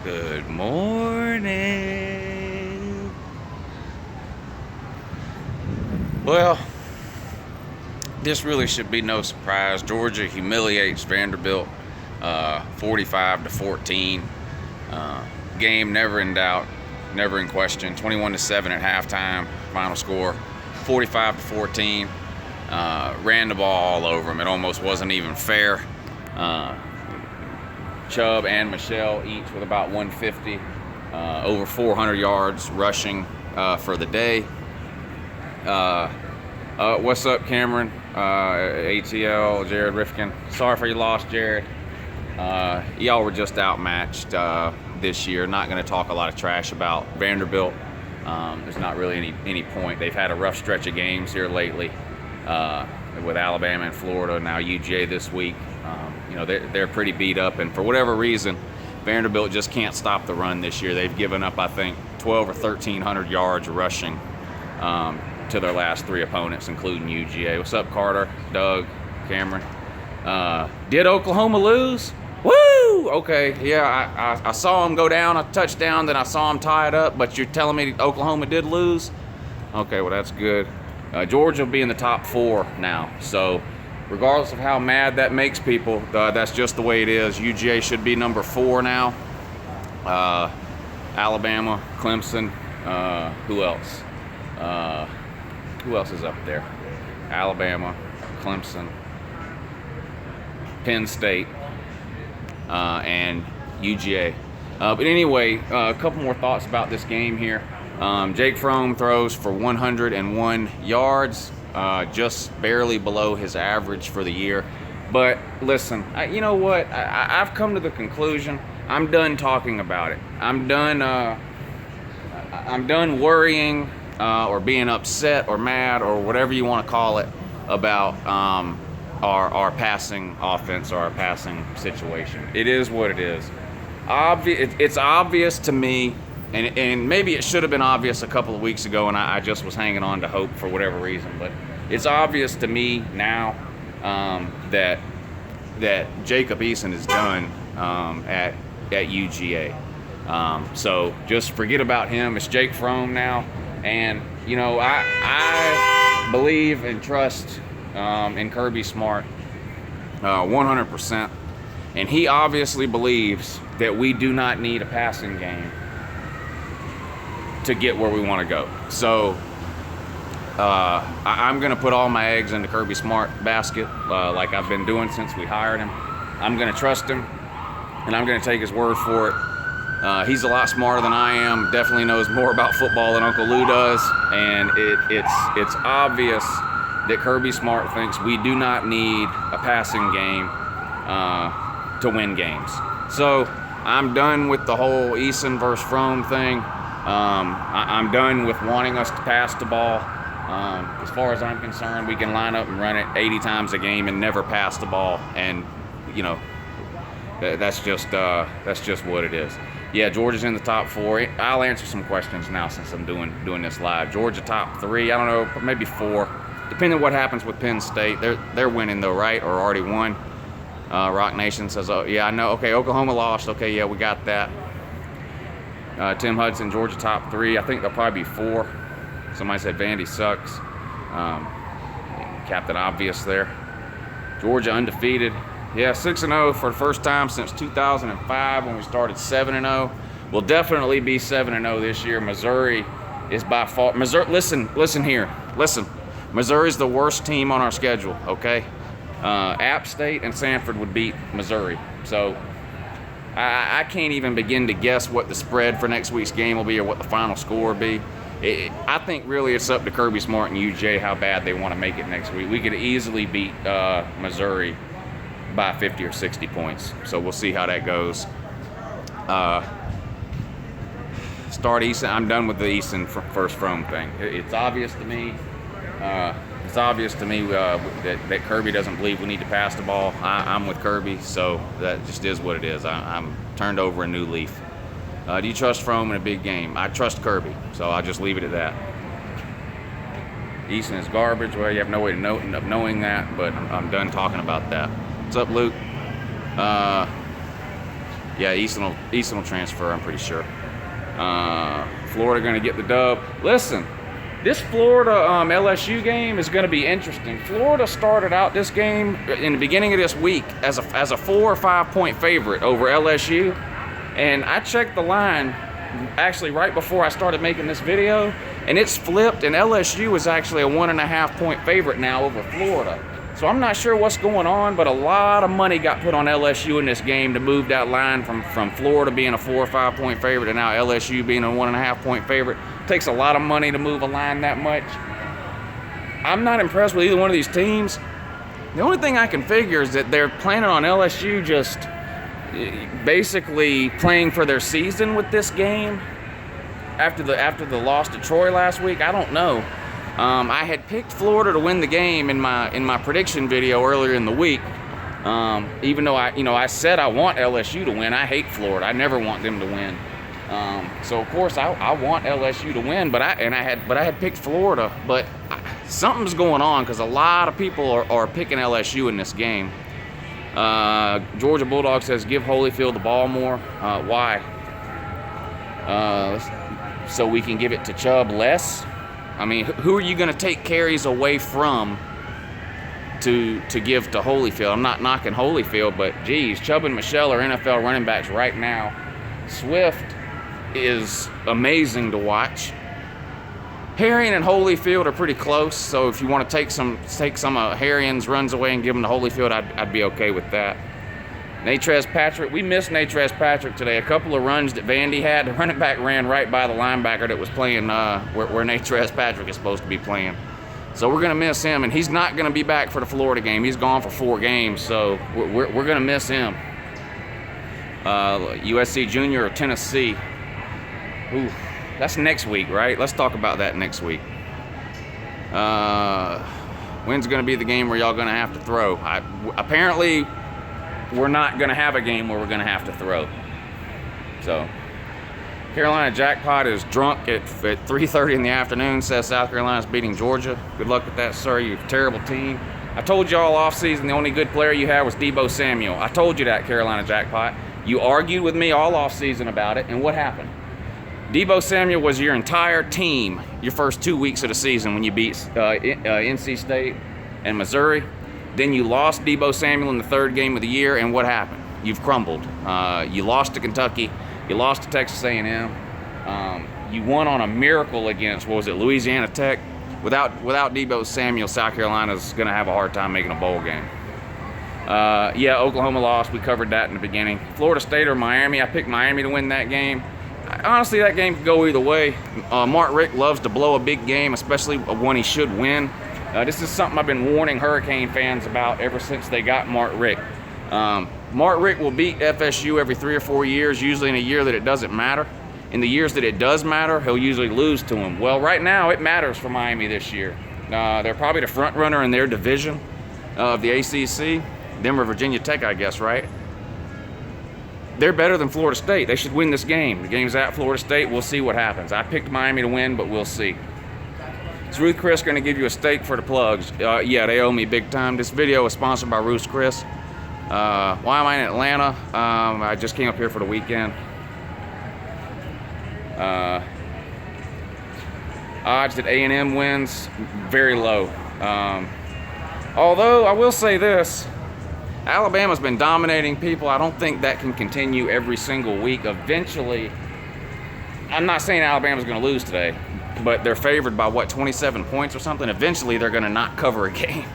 Good morning. Well, this really should be no surprise. Georgia humiliates Vanderbilt 45-14. Game never in doubt, never in question. 21-7 at halftime. Final score 45-14. Ran the ball all over them. It almost wasn't even fair. Chubb and Michelle each with about 150, over 400 yards rushing for the day. What's up, Cameron? ATL, Jared Rifkin. Sorry for your loss, Jared. Y'all were just outmatched this year. Not going to talk a lot of trash about Vanderbilt. There's not really any point. They've had a rough stretch of games here lately with Alabama and Florida, now UGA this week. They're pretty beat up, and for whatever reason, Vanderbilt just can't stop the run this year. They've given up, I think, 1,200 or 1,300 yards rushing to their last three opponents, including UGA. What's up, Carter, Doug, Cameron? Did Oklahoma lose? Woo! Okay, yeah, I saw them go down a touchdown, then I saw them tie it up, but you're telling me Oklahoma did lose? Okay, well, that's good. Georgia will be in the top 4 now, so regardless of how mad that makes people, that's just the way it is. UGA should be number 4 now. Alabama, Clemson, who else? Who else is up there? Alabama, Clemson, Penn State, and UGA. But anyway, a couple more thoughts about this game here. Jake Fromm throws for 101 yards, just barely below his average for the year. But listen, you know what? I've come to the conclusion. I'm done talking about it. I'm done worrying or being upset or mad or whatever you want to call it about our passing offense or our passing situation. It is what it is. It's obvious to me. And maybe it should have been obvious a couple of weeks ago, and I just was hanging on to hope for whatever reason. But it's obvious to me now that Jacob Eason is done at UGA. So just forget about him. It's Jake Fromm now, and I believe and trust in Kirby Smart 100%, and he obviously believes that we do not need a passing game to get where we want to go. So I'm going to put all my eggs into Kirby Smart basket like I've been doing since we hired him. I'm going to trust him, and I'm going to take his word for it. He's a lot smarter than I am, definitely knows more about football than Uncle Lou does, and it's obvious that Kirby Smart thinks we do not need a passing game to win games. So I'm done with the whole Eason versus Fromm thing. I'm done with wanting us to pass the ball. As far as I'm concerned, we can line up and run it 80 times a game and never pass the ball, and that's just what it is. Yeah, Georgia's in the top 4. I'll answer some questions now since I'm doing this live. Georgia top 3. I don't know, maybe 4, depending on what happens with Penn State. They're winning though, right? Or already won. Rock Nation says, oh yeah, I know. Okay, Oklahoma lost. Okay, yeah, we got that. Tim Hudson, Georgia top 3. I think they'll probably be 4. Somebody said Vandy sucks. Captain Obvious there. Georgia undefeated. Yeah, 6-0 for the first time since 2005 when we started 7-0. We'll definitely be 7-0 this year. Missouri is by far. Listen here. Listen. Missouri's the worst team on our schedule, okay? App State and Sanford would beat Missouri. So I can't even begin to guess what the spread for next week's game will be or what the final score will be. I think really it's up to Kirby Smart and UJ how bad they want to make it next week. We could easily beat Missouri by 50 or 60 points. So we'll see how that goes. Start Eason. I'm done with the Eason first Fromm thing. It's obvious to me. That Kirby doesn't believe we need to pass the ball. I'm with Kirby, so that just is what it is. I'm turned over a new leaf. Do you trust Fromm in a big game? I trust Kirby, so I'll just leave it at that. Eason is garbage. Well, you have no way of knowing that, but I'm done talking about that. What's up, Luke? Yeah, Easton will transfer, I'm pretty sure. Florida going to get the dub. Listen, this Florida LSU game is going to be interesting. Florida started out this game in the beginning of this week as a 4 or 5 point favorite over LSU. And I checked the line actually right before I started making this video, and it's flipped, and LSU is actually a 1.5 point favorite now over Florida. So I'm not sure what's going on, but a lot of money got put on LSU in this game to move that line from Florida being a 4 or 5 point favorite to now LSU being a 1.5 point favorite. It takes a lot of money to move a line that much. I'm not impressed with either one of these teams. The only thing I can figure is that they're planning on LSU just basically playing for their season with this game after the loss to Troy last week. I don't know. I had picked Florida to win the game in my prediction video earlier in the week. Even though I said I want LSU to win, I hate Florida. I never want them to win. So of course I want LSU to win, but I had picked Florida. But something's going on because a lot of people are picking LSU in this game. Georgia Bulldog says give Holyfield the ball more. Why? So we can give it to Chubb less. I mean, who are you going to take carries away from to give to Holyfield? I'm not knocking Holyfield, but geez, Chubb and Michelle are NFL running backs right now. Swift is amazing to watch. Harrion and Holyfield are pretty close, so if you want to take some of Harrion's runs away and give them to Holyfield, I'd be okay with that. Natrez Patrick, we missed Natrez Patrick today. A couple of runs that Vandy had, the running back ran right by the linebacker that was playing where Natrez Patrick is supposed to be playing. So we're going to miss him, and he's not going to be back for the Florida game. He's gone for 4 games, so we're going to miss him. USC Junior or Tennessee? Ooh, that's next week, right? Let's talk about that next week. When's going to be the game where y'all going to have to throw? Apparently, we're not going to have a game where we're going to have to throw. So, Carolina Jackpot is drunk at 3:30 in the afternoon, says South Carolina's beating Georgia. Good luck with that, sir. You're a terrible team. I told y'all off season the only good player you had was Deebo Samuel. I told you that, Carolina Jackpot. You argued with me all off season about it, and what happened? Deebo Samuel was your entire team your first 2 weeks of the season when you beat NC State and Missouri. Then you lost Deebo Samuel in the 3rd game of the year, and what happened? You've crumbled. You lost to Kentucky. You lost to Texas A&M. You won on a miracle against, what was it, Louisiana Tech? Without Deebo Samuel, South Carolina's going to have a hard time making a bowl game. Yeah, Oklahoma lost. We covered that in the beginning. Florida State or Miami. I picked Miami to win that game. Honestly, that game could go either way. Mark Richt loves to blow a big game, especially one he should win. This is something I've been warning Hurricane fans about ever since they got Mark Richt. Mark Richt will beat FSU every 3 or 4 years, usually in a year that it doesn't matter. In the years that it does matter, he'll usually lose to him. Well, right now, it matters for Miami this year. They're probably the front runner in their division of the ACC. Them or Virginia Tech, I guess, right? They're better than Florida State. They should win this game. The game's at Florida State. We'll see what happens. I picked Miami to win, but we'll see. Is Ruth Chris going to give you a steak for the plugs? Yeah, they owe me big time. This video is sponsored by Ruth Chris. Why am I in Atlanta? I just came up here for the weekend. Odds that A&M wins, very low. Although, I will say this. Alabama's been dominating people. I don't think that can continue every single week. Eventually, I'm not saying Alabama's going to lose today, but they're favored by, what, 27 points or something? Eventually, they're going to not cover a game.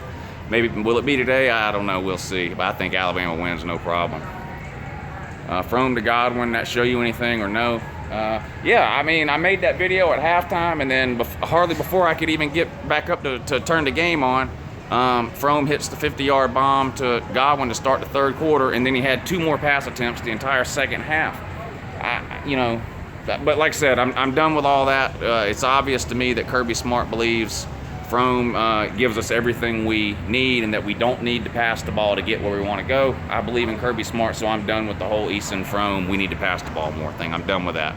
Maybe, will it be today? I don't know. We'll see. But I think Alabama wins, no problem. From to Godwin, that show you anything or no? Yeah, I mean, I made that video at halftime, and then hardly before I could even get back up to turn the game on, Frome hits the 50-yard bomb to Godwin to start the 3rd quarter, and then he had 2 more pass attempts the entire second half. But like I said, I'm done with all that. It's obvious to me that Kirby Smart believes Frome gives us everything we need and that we don't need to pass the ball to get where we want to go. I believe in Kirby Smart, so I'm done with the whole Easton Frome, we need to pass the ball more thing. I'm done with that.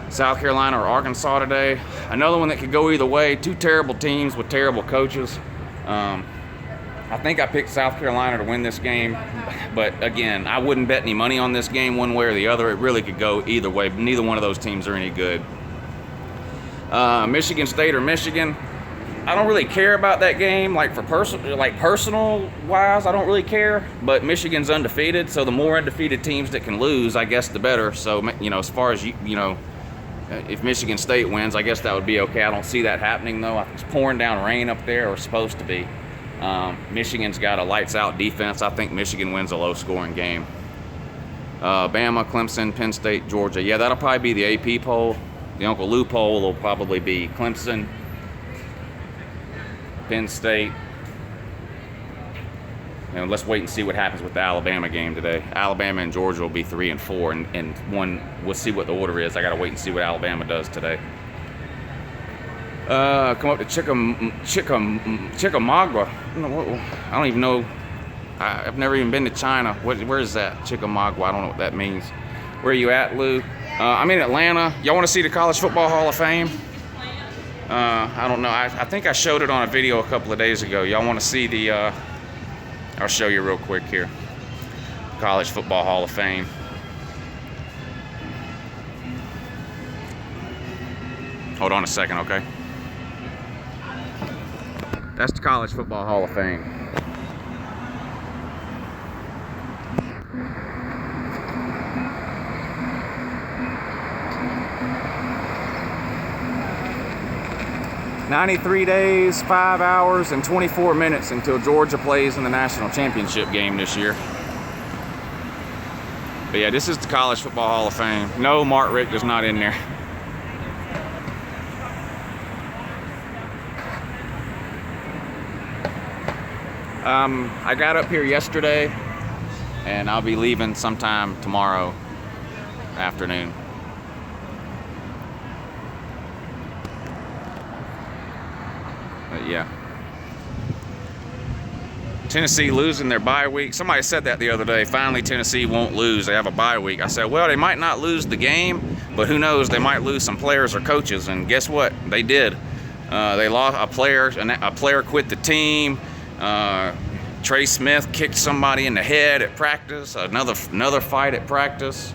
South Carolina or Arkansas today. Another one that could go either way. 2 terrible teams with terrible coaches. I think I picked South Carolina to win this game, but again, I wouldn't bet any money on this game one way or the other. It really could go either way. Neither one of those teams are any good. Michigan State or Michigan. I don't really care about that game, like personal wise, I don't really care. But Michigan's undefeated, so the more undefeated teams that can lose, I guess the better. So as far as if Michigan State wins, I guess that would be okay. I don't see that happening though. It's pouring down rain up there, or supposed to be. Michigan's got a lights out defense. I think Michigan wins a low scoring game. Bama, Clemson, Penn State, Georgia. Yeah, that'll probably be the AP poll. The UNCLELOU poll will probably be Clemson, Penn State. And let's wait and see what happens with the Alabama game today. Alabama and Georgia will be 3 and 4, and one. We'll see what the order is. I got to wait and see what Alabama does today. Come up to Chickamauga. I don't even know. I've never even been to China. Where is that? Chickamauga. I don't know what that means. Where are you at, Lou? I'm in Atlanta. Y'all want to see the College Football Hall of Fame? I don't know. I think I showed it on a video a couple of days ago. Y'all want to see the... I'll show you real quick here. College Football Hall of Fame. Hold on a second, okay? That's the College Football Hall of Fame. "93 days, 5 hours, and 24 minutes until Georgia plays in the national championship game this year." But yeah, this is the College Football Hall of Fame. No, Mark Richt is not in there. I got up here yesterday, and I'll be leaving sometime tomorrow afternoon. But yeah. Tennessee losing their bye week. Somebody said that the other day. Finally, Tennessee won't lose. They have a bye week. I said, well, they might not lose the game, but who knows? They might lose some players or coaches. And guess what? They did. They lost a player. A player quit the team. Trey Smith kicked somebody in the head at practice. Another fight at practice.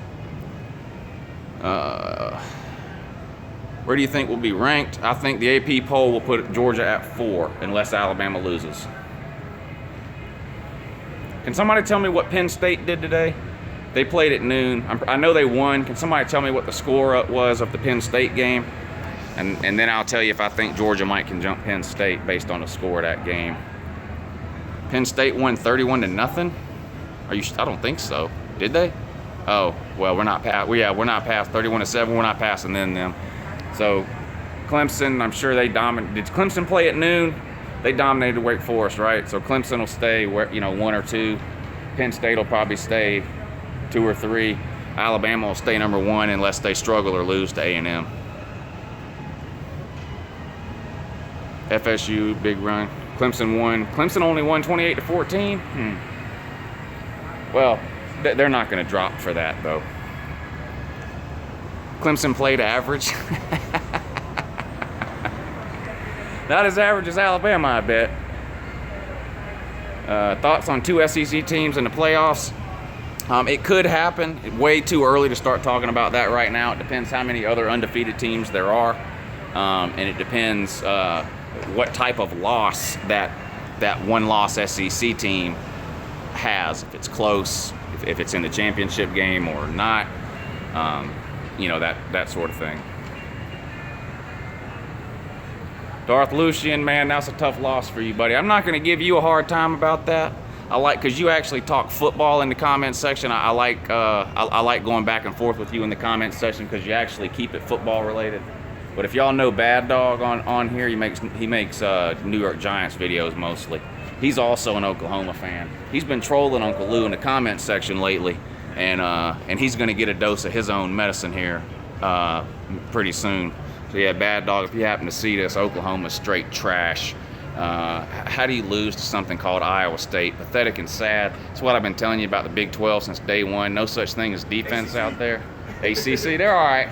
Where do you think we'll be ranked? I think the AP poll will put Georgia at 4 unless Alabama loses. Can somebody tell me what Penn State did today? They played at noon. I know they won. Can somebody tell me what the score was of the Penn State game? And then I'll tell you if I think Georgia can jump Penn State based on the score of that game. Penn State won 31-0. I don't think so. Did they? Oh, well, we're not past. We're not past 31-7. We're not passing them. So Clemson, I'm sure they dominated. Did Clemson play at noon? They dominated Wake Forest, right? So Clemson will stay, 1 or 2. Penn State will probably stay 2 or 3. Alabama will stay number 1 unless they struggle or lose to A&M. FSU, big run. Clemson won. Clemson only won 28-14. Well, they're not going to drop for that, though. Clemson played average. Not as average as Alabama, I bet. Thoughts on 2 SEC teams in the playoffs? It could happen. Way too early to start talking about that right now. It depends how many other undefeated teams there are. And it depends what type of loss that one-loss SEC team has. If it's close, if it's in the championship game or not. That sort of thing. Darth Lucian, man, that's a tough loss for you, buddy. I'm not going to give you a hard time about that. Because you actually talk football in the comments section. I like going back and forth with you in the comments section because you actually keep it football related. But if y'all know Bad Dog on here, he makes New York Giants videos mostly. He's also an Oklahoma fan. He's been trolling UNCLELOU in the comments section lately, and he's going to get a dose of his own medicine here pretty soon. So yeah, Bad Dog, if you happen to see this, Oklahoma's straight trash. How do you lose to something called Iowa State? Pathetic and sad. It's what I've been telling you about the Big 12 since day one. No such thing as defense out there. ACC, they're all right.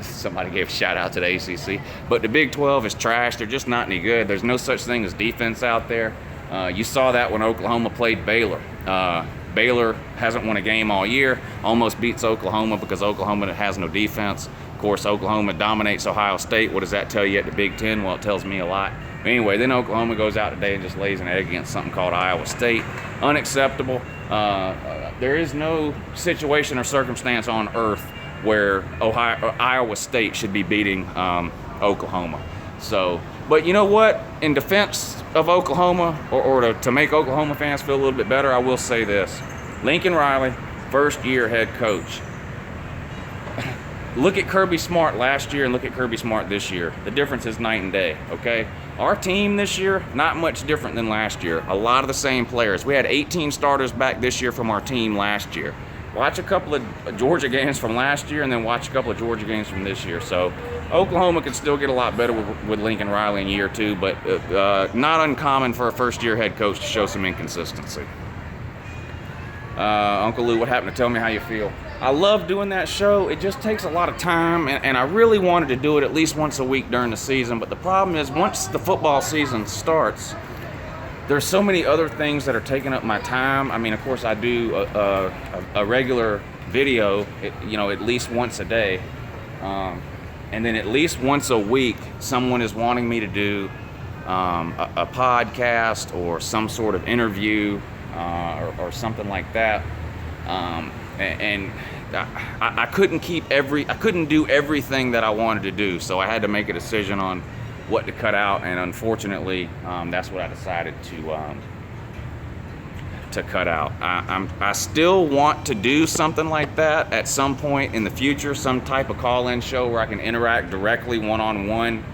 Somebody gave a shout out to the ACC. But the Big 12 is trash. They're just not any good. There's no such thing as defense out there. You saw that when Oklahoma played Baylor. Baylor hasn't won a game all year, almost beats Oklahoma because Oklahoma has no defense. Of course, Oklahoma dominates Ohio State. What does that tell you at the Big Ten? Well, it tells me a lot. But anyway, then Oklahoma goes out today and just lays an egg against something called Iowa State. Unacceptable. There is no situation or circumstance on earth where Iowa State should be beating Oklahoma. So, but you know what? In defense of Oklahoma, or to make Oklahoma fans feel a little bit better, I will say this. Lincoln Riley, first-year head coach. Look at Kirby Smart last year and look at Kirby Smart this year. The difference is night and day, okay? Our team this year, not much different than last year. A lot of the same players. We had 18 starters back this year from our team last year. Watch a couple of Georgia games from last year and then watch a couple of Georgia games from this year. So Oklahoma could still get a lot better with Lincoln Riley in year two, but not uncommon for a first-year head coach to show some inconsistency. Uncle Lou, what happened to Tell Me How You Feel? I love doing that show. It just takes a lot of time, and I really wanted to do it at least once a week during the season. But the problem is, once the football season starts, there's so many other things that are taking up my time. I mean, of course, I do a regular video, at least once a day. And then at least once a week, someone is wanting me to do a podcast or some sort of interview or something like that. And I couldn't do everything that I wanted to do, so I had to make a decision on what to cut out, and unfortunately, that's what I decided to cut out. I still want to do something like that at some point in the future, some type of call-in show where I can interact directly one-on-one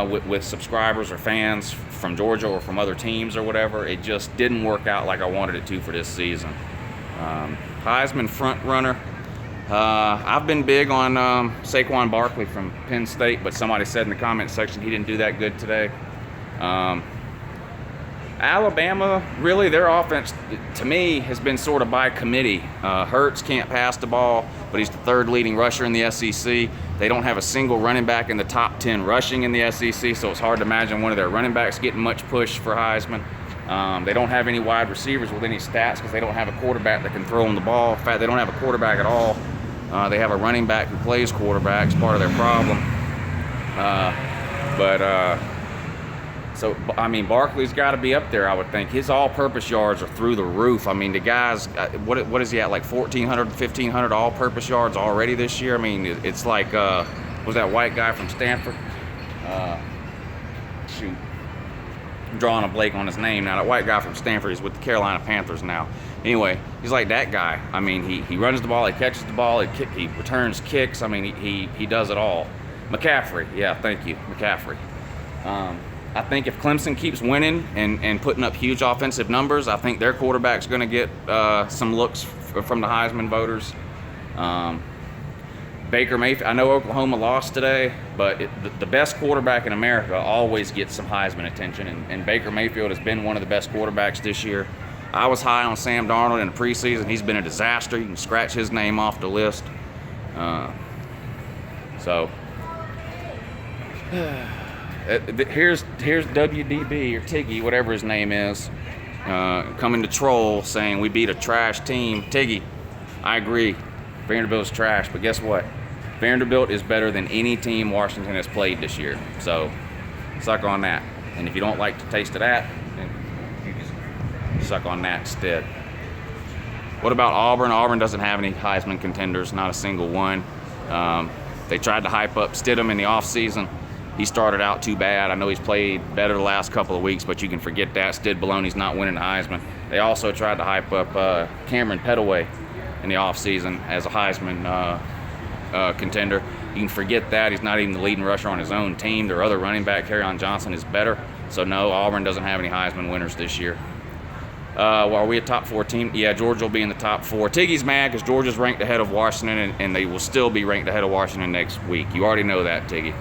with subscribers or fans from Georgia or from other teams or whatever. It just didn't work out like I wanted it to for this season. Heisman front runner. I've been big on Saquon Barkley from Penn State, but somebody said in the comment section he didn't do that good today. Alabama, really, their offense, to me, has been sort of by committee. Hurts can't pass the ball, but he's the third leading rusher in the SEC. They don't have a single running back in the top 10 rushing in the SEC, so it's hard to imagine one of their running backs getting much push for Heisman. They don't have any wide receivers with any stats because they don't have a quarterback that can throw them the ball. In fact, they don't have a quarterback at all. They have a running back who plays quarterback. It's part of their problem. So, I mean, Barkley's got to be up there, I would think. His all-purpose yards are through the roof. I mean, the guy's, what is he at, like 1,400, 1,500 all-purpose yards already this year? I mean, it's like, was that white guy from Stanford? Shoot. I'm drawing a blank on his name now. That white guy from Stanford is with the Carolina Panthers now. Anyway, he's like that guy. I mean, he runs the ball, he catches the ball, he returns kicks. I mean, he does it all. McCaffrey, yeah, thank you, McCaffrey. I think if Clemson keeps winning and putting up huge offensive numbers, I think their quarterback's going to get some looks from the Heisman voters. Baker Mayfield, I know Oklahoma lost today, but the best quarterback in America always gets some Heisman attention, and Baker Mayfield has been one of the best quarterbacks this year. I was high on Sam Darnold in the preseason. He's been a disaster. You can scratch his name off the list. Here's WDB or Tiggy, whatever his name is, coming to troll saying we beat a trash team. Tiggy, I agree. Vanderbilt's trash, but guess what? Vanderbilt is better than any team Washington has played this year. So, suck on that. And if you don't like the taste of that, then you just suck on that instead. What about Auburn? Auburn doesn't have any Heisman contenders, not a single one. They tried to hype up Stidham in the offseason. He started out too bad. I know he's played better the last couple of weeks, but you can forget that. Stid Baloney's not winning the Heisman. They also tried to hype up Cameron Petaway in the offseason as a Heisman contender. You can forget that. He's not even the leading rusher on his own team. Their other running back, Kerryon Johnson, is better. So, no, Auburn doesn't have any Heisman winners this year. Are we a top 4 team? Yeah, Georgia will be in the top 4. Tiggy's mad because Georgia's ranked ahead of Washington, and they will still be ranked ahead of Washington next week. You already know that, Tiggy.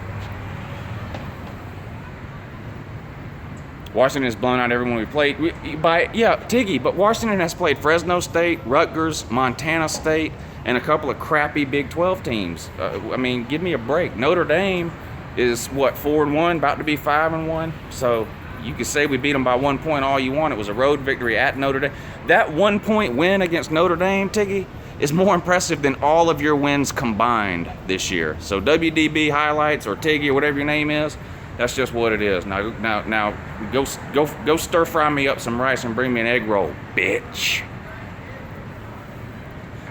Washington has blown out everyone we played. Tiggy, but Washington has played Fresno State, Rutgers, Montana State, and a couple of crappy Big 12 teams. I mean, give me a break. Notre Dame is what, 4-1, about to be 5-1. So you could say we beat them by 1 point all you want. It was a road victory at Notre Dame. That 1 point win against Notre Dame, Tiggy, is more impressive than all of your wins combined this year. So WDB highlights, or Tiggy, or whatever your name is, that's just what it is. Now, go stir fry me up some rice and bring me an egg roll, bitch.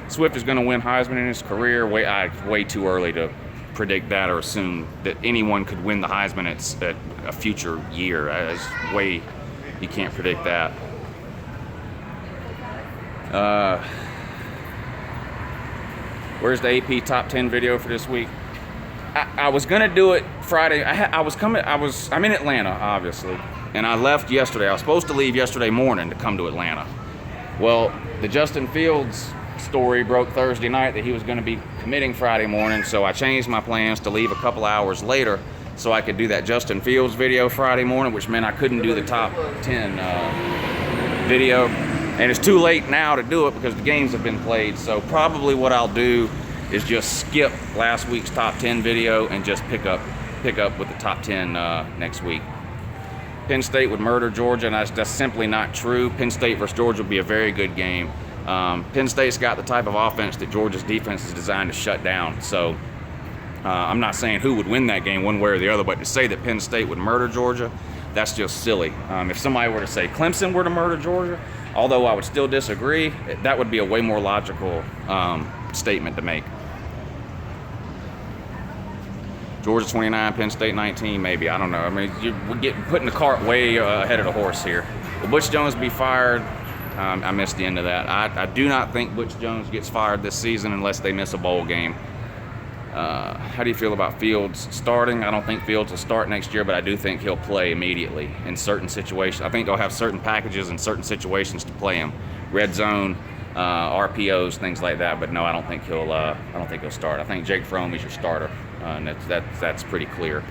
Swift is going to win Heisman in his career. Way too early to predict that or assume that anyone could win the Heisman at a future year. You can't predict that. Where's the AP top 10 video for this week? I was gonna do it Friday. I'm in Atlanta, obviously, and I left yesterday. I was supposed to leave yesterday morning to come to Atlanta. Well, the Justin Fields story broke Thursday night that he was going to be committing Friday morning, so I changed my plans to leave a couple hours later so I could do that Justin Fields video Friday morning, which meant I couldn't do the top 10 video. And it's too late now to do it because the games have been played. So probably what I'll do is just skip last week's top 10 video and just pick up with the top 10 next week. Penn State would murder Georgia, and that's simply not true. Penn State versus Georgia will be a very good game. Penn State's got the type of offense that Georgia's defense is designed to shut down. So I'm not saying who would win that game one way or the other, but to say that Penn State would murder Georgia, that's just silly. If somebody were to say Clemson were to murder Georgia, although I would still disagree, that would be a way more logical statement to make. Georgia 29, Penn State 19, maybe. I don't know. I mean, we're putting the cart way ahead of the horse here. Will Butch Jones be fired? I missed the end of that. I do not think Butch Jones gets fired this season unless they miss a bowl game. How do you feel about Fields starting? I don't think Fields will start next year, but I do think he'll play immediately in certain situations. I think they'll have certain packages in certain situations to play him. Red zone, RPOs, things like that. But no, I don't think he'll start. I think Jake Fromm is your starter, and that's pretty clear.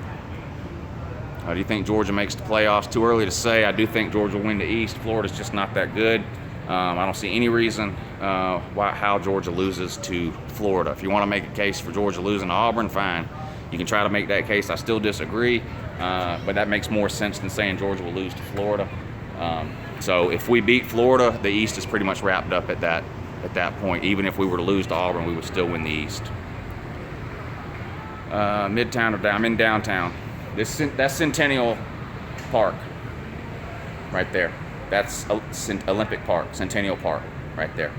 Do you think Georgia makes the playoffs? Too early to say. I do think Georgia will win the East. Florida's just not that good. I don't see any reason how Georgia loses to Florida. If you want to make a case for Georgia losing to Auburn, fine. You can try to make that case. I still disagree, but that makes more sense than saying Georgia will lose to Florida. So if we beat Florida, the East is pretty much wrapped up at that point. Even if we were to lose to Auburn, we would still win the East. Midtown or down? I'm in downtown. That's Centennial Park right there. That's Olympic Park, Centennial Park, right there.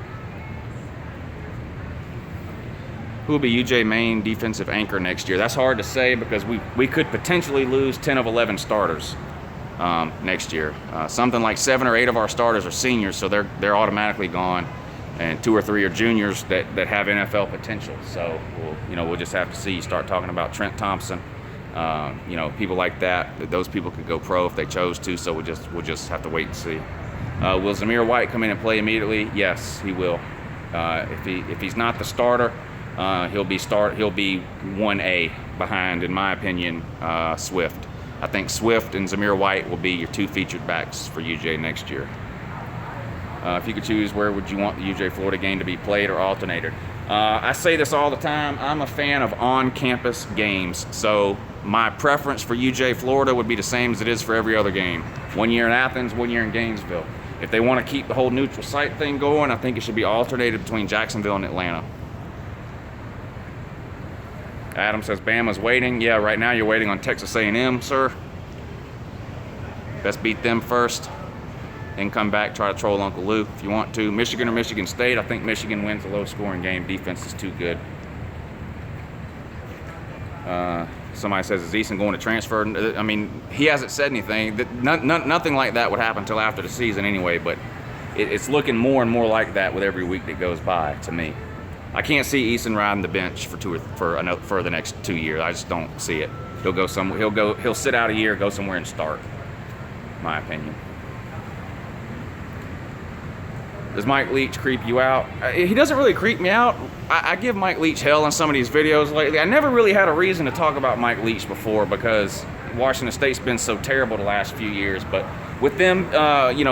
Who will be UJ main defensive anchor next year? That's hard to say because we could potentially lose 10 of 11 starters next year. Something like 7 or 8 of our starters are seniors, so they're automatically gone, and 2 or 3 are juniors that have NFL potential. So we'll just have to see. Start talking about Trent Thompson. People like that. Those people could go pro if they chose to. So we'll just have to wait and see. Will Zamir White come in and play immediately? Yes, he will. If he's not the starter, he'll be 1A behind, in my opinion, Swift. I think Swift and Zamir White will be your 2 featured backs for UJ next year. If you could choose, where would you want the UJ Florida game to be played or alternated? I say this all the time. I'm a fan of on-campus games. So my preference for UJ Florida would be the same as it is for every other game. 1 year in Athens, 1 year in Gainesville. If they want to keep the whole neutral site thing going, I think it should be alternated between Jacksonville and Atlanta. Adam says Bama's waiting. Yeah, right now you're waiting on Texas A&M, sir. Best beat them first, then come back, try to troll Uncle Lou if you want to. Michigan or Michigan State? I think Michigan wins a low-scoring game. Defense is too good. Somebody says, is Eason going to transfer? I mean, he hasn't said anything. Nothing like that would happen until after the season anyway, but it's looking more and more like that with every week that goes by to me. I can't see Eason riding the bench for the next 2 years. I just don't see it. He'll go somewhere. He'll sit out a year, go somewhere and start. My opinion. Does Mike Leach creep you out? He doesn't really creep me out. I give Mike Leach hell in some of these videos lately. I never really had a reason to talk about Mike Leach before because Washington State's been so terrible the last few years, but with them,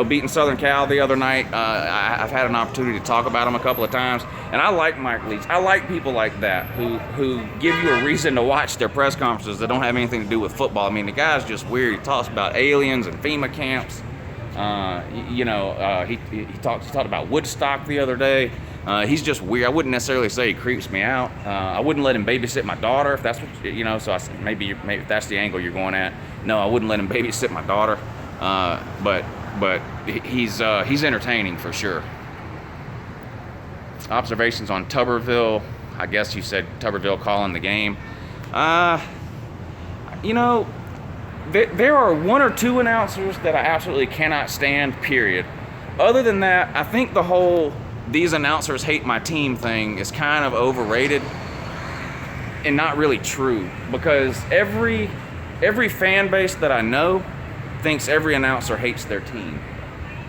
beating Southern Cal the other night, I've had an opportunity to talk about them a couple of times, and I like Mike Leach. I like people like that who give you a reason to watch their press conferences that don't have anything to do with football. I mean, the guy's just weird. He talks about aliens and FEMA camps. He talked about Woodstock the other day. He's just weird. I wouldn't necessarily say he creeps me out. I wouldn't let him babysit my daughter if that's what So I said maybe if that's the angle you're going at. No, I wouldn't let him babysit my daughter. But he's entertaining for sure. Observations on Tuberville. I guess you said Tuberville calling the game. There are one or two announcers that I absolutely cannot stand, period. Other than that, I think the whole "these announcers hate my team" thing is kind of overrated and not really true, because every fan base that I know thinks every announcer hates their team.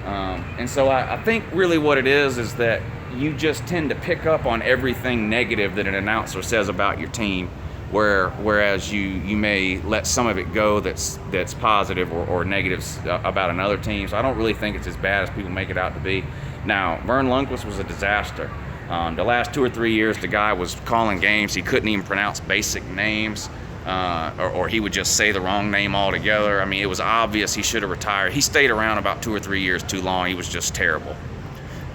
And so I think really what it is that you just tend to pick up on everything negative that an announcer says about your team, whereas you may let some of it go that's positive or negatives about another team. So I don't really think it's as bad as people make it out to be. Now, Vern Lundquist was a disaster. The last 2 or 3 years, the guy was calling games. He couldn't even pronounce basic names, or he would just say the wrong name altogether. I mean, it was obvious he should have retired. He stayed around about 2 or 3 years too long. He was just terrible.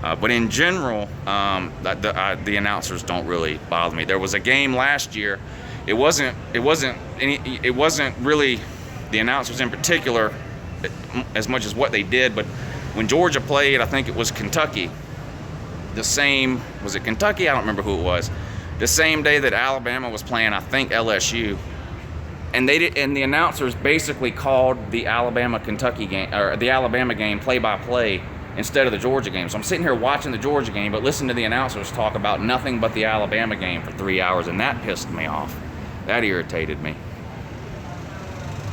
But in general, the announcers don't really bother me. There was a game last year. It wasn't really the announcers in particular as much as what they did, but when Georgia played, I think it was Kentucky. Was it Kentucky? I don't remember who it was. The same day that Alabama was playing, I think LSU, and the announcers basically called the Alabama-Kentucky game, or the Alabama game, play-by-play instead of the Georgia game. So I'm sitting here watching the Georgia game, but listening to the announcers talk about nothing but the Alabama game for 3 hours, and that pissed me off. That irritated me.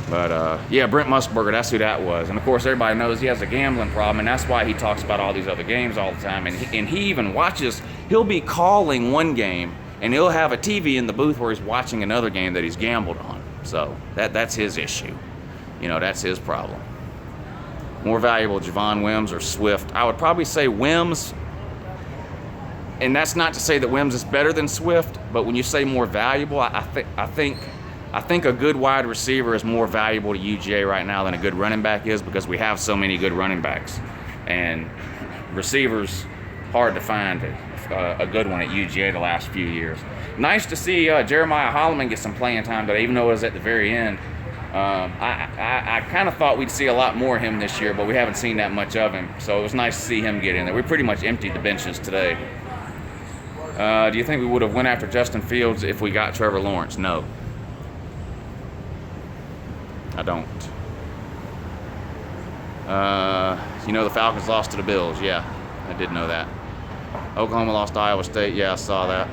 But Brent Musburger, that's who that was. And of course, everybody knows he has a gambling problem, and that's why he talks about all these other games all the time. And he even watches. He'll be calling one game, and he'll have a TV in the booth where he's watching another game that he's gambled on. So that's his issue. That's his problem. More valuable, Javon Wims or Swift? I would probably say Wims. And that's not to say that Wims is better than Swift, but when you say more valuable, I think a good wide receiver is more valuable to UGA right now than a good running back is, because we have so many good running backs. And receivers, hard to find a good one at UGA the last few years. Nice to see Jeremiah Holloman get some playing time today, even though it was at the very end. I kind of thought we'd see a lot more of him this year, but we haven't seen that much of him. So it was nice to see him get in there. We pretty much emptied the benches today. Do you think we would have went after Justin Fields if we got Trevor Lawrence? No. I don't. The Falcons lost to the Bills. Yeah, I did know that. Oklahoma lost to Iowa State. Yeah, I saw that.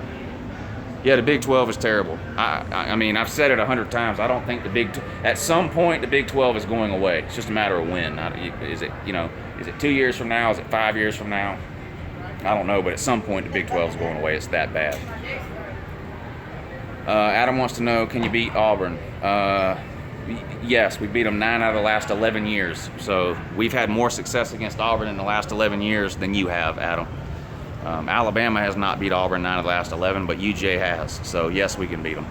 Yeah, the Big 12 is terrible. I mean, I've said it 100 times. I don't think at some point the Big 12 is going away. It's just a matter of when. Is it 2 years from now? Is it 5 years from now? I don't know, but at some point the Big 12 is going away. It's that bad. Adam wants to know, can you beat Auburn? Yes, we beat them 9 out of the last 11 years. So we've had more success against Auburn in the last 11 years than you have, Adam. Alabama has not beat Auburn 9 of the last 11, but UJ has. So yes, we can beat them.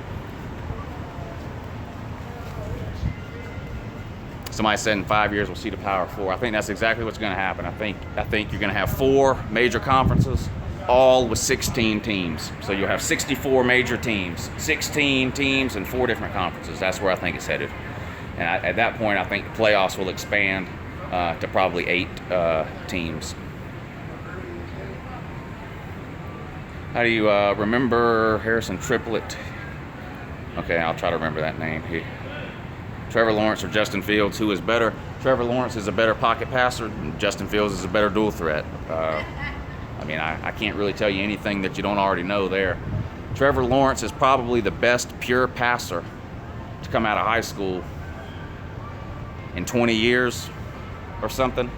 Somebody said in 5 years we'll see the Power Four. I think that's exactly what's going to happen. I think you're going to have 4 major conferences, all with 16 teams. So you'll have 64 major teams, 16 teams, and 4 different conferences. That's where I think it's headed. And at that point, I think the playoffs will expand to probably 8 teams. How do you remember Harrison Triplett? Okay, I'll try to remember that name. Trevor Lawrence or Justin Fields, who is better? Trevor Lawrence is a better pocket passer, and Justin Fields is a better dual threat. I can't really tell you anything that you don't already know there. Trevor Lawrence is probably the best pure passer to come out of high school in 20 years or something.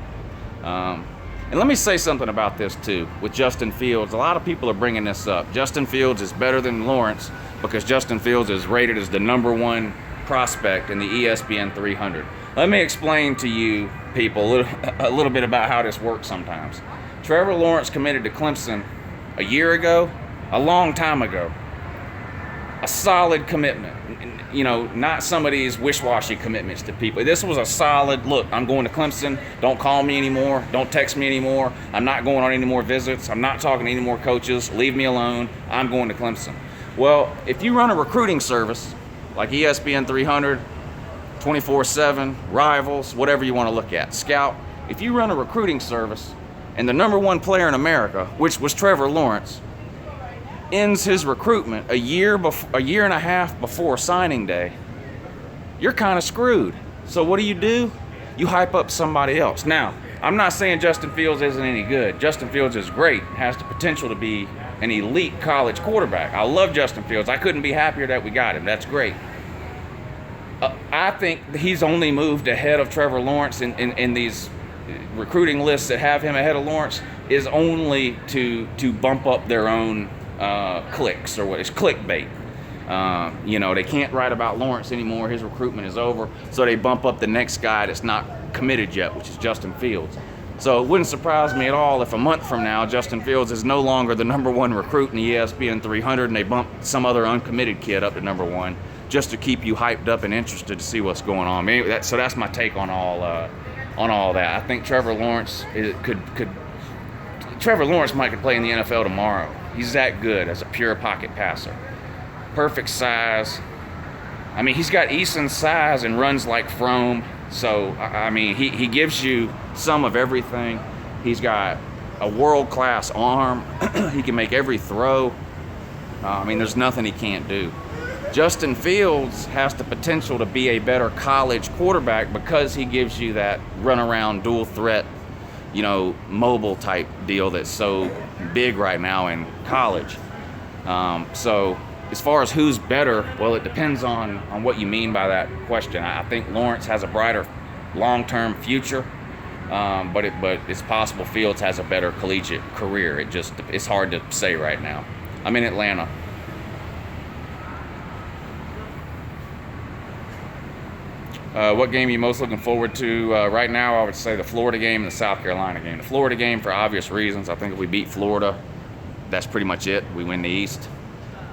And let me say something about this too, with Justin Fields. A lot of people are bringing this up. Justin Fields is better than Lawrence because Justin Fields is rated as the #1 prospect in the ESPN 300. Let me explain to you people a little bit about how this works sometimes. Trevor Lawrence committed to Clemson a year ago, a long time ago. A solid commitment. You know, not some of these wish-washy commitments to people. This was a solid, look, I'm going to Clemson. Don't call me anymore. Don't text me anymore. I'm not going on any more visits. I'm not talking to any more coaches. Leave me alone. I'm going to Clemson. Well, if you run a recruiting service like ESPN 300, 24/7, Rivals, whatever you want to look at, Scout, if you run a recruiting service and the #1 player in America, which was Trevor Lawrence, ends his recruitment a year and a half before signing day, you're kind of screwed. So what do? You hype up somebody else. Now, I'm not saying Justin Fields isn't any good. Justin Fields is great, has the potential to be an elite college quarterback. I love Justin Fields. I couldn't be happier that we got him. That's great. I think he's only moved ahead of Trevor Lawrence in these recruiting lists that have him ahead of Lawrence is only to bump up their own clicks, or what is clickbait. You know, they can't write about Lawrence anymore. His recruitment is over, so they bump up the next guy that's not committed yet, which is Justin Fields. So it wouldn't surprise me at all if a month from now Justin Fields is no longer the #1 recruit in the ESPN 300 and they bump some other uncommitted kid up to #1 just to keep you hyped up and interested to see what's going on. Maybe so that's my take on all that. I think Trevor Lawrence Trevor Lawrence might play in the NFL tomorrow. He's that good as a pure pocket passer. Perfect size. I mean, he's got Eason's size and runs like Frome. So, I mean, he gives you some of everything. He's got a world-class arm. He can make every throw. I mean, there's nothing he can't do. Justin Fields has the potential to be a better college quarterback because he gives you that run-around, dual-threat, you know, mobile type deal that's so big right now in college. So as far as who's better, well, it depends on what you mean by that question. I think Lawrence has a brighter long-term future, but it's possible Fields has a better collegiate career. It's hard to say right now. I'm in Atlanta. What game are you most looking forward to? Right now, I would say the Florida game and the South Carolina game. The Florida game for obvious reasons. I think if we beat Florida, that's pretty much it. We win the East.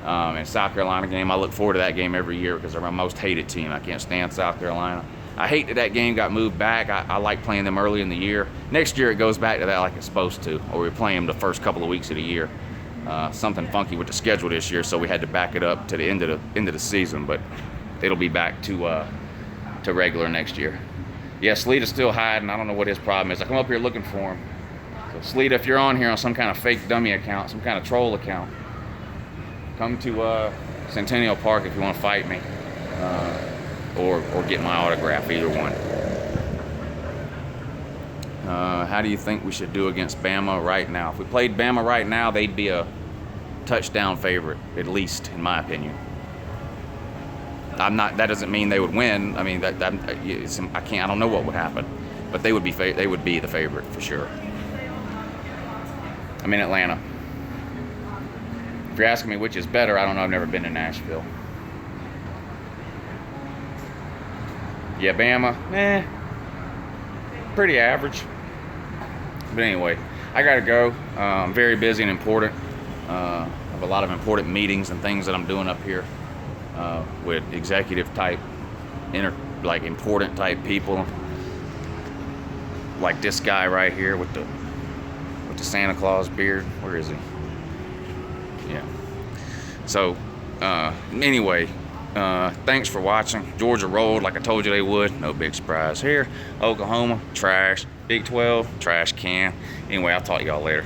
And South Carolina game, I look forward to that game every year because they're my most hated team. I can't stand South Carolina. I hate that game got moved back. I like playing them early in the year. Next year, it goes back to that like it's supposed to, or we play them the first couple of weeks of the year. Something funky with the schedule this year, so we had to back it up to the end of the season. But it'll be back to regular next year. Yeah, Sleeta's still hiding. I don't know what his problem is. I come up here looking for him. So Sleeta, if you're on here on some kind of fake dummy account, some kind of troll account, come to Centennial Park if you want to fight me, or get my autograph, either one. How do you think we should do against Bama right now? If we played Bama right now, they'd be a touchdown favorite, at least, in my opinion. That doesn't mean they would win. I mean, I don't know what would happen, but they would be the favorite for sure. I'm in Atlanta. If you're asking me which is better, I don't know. I've never been to Nashville. Yeah, Bama, pretty average. But anyway, I gotta go. I'm very busy and important. I have a lot of important meetings and things that I'm doing up here. With executive type, important type people, like this guy right here with the Santa Claus beard. Where is he? Yeah. So anyway, thanks for watching. Georgia rolled like I told you they would. No big surprise here. Oklahoma, trash. Big 12, trash can. Anyway, I'll talk to y'all later.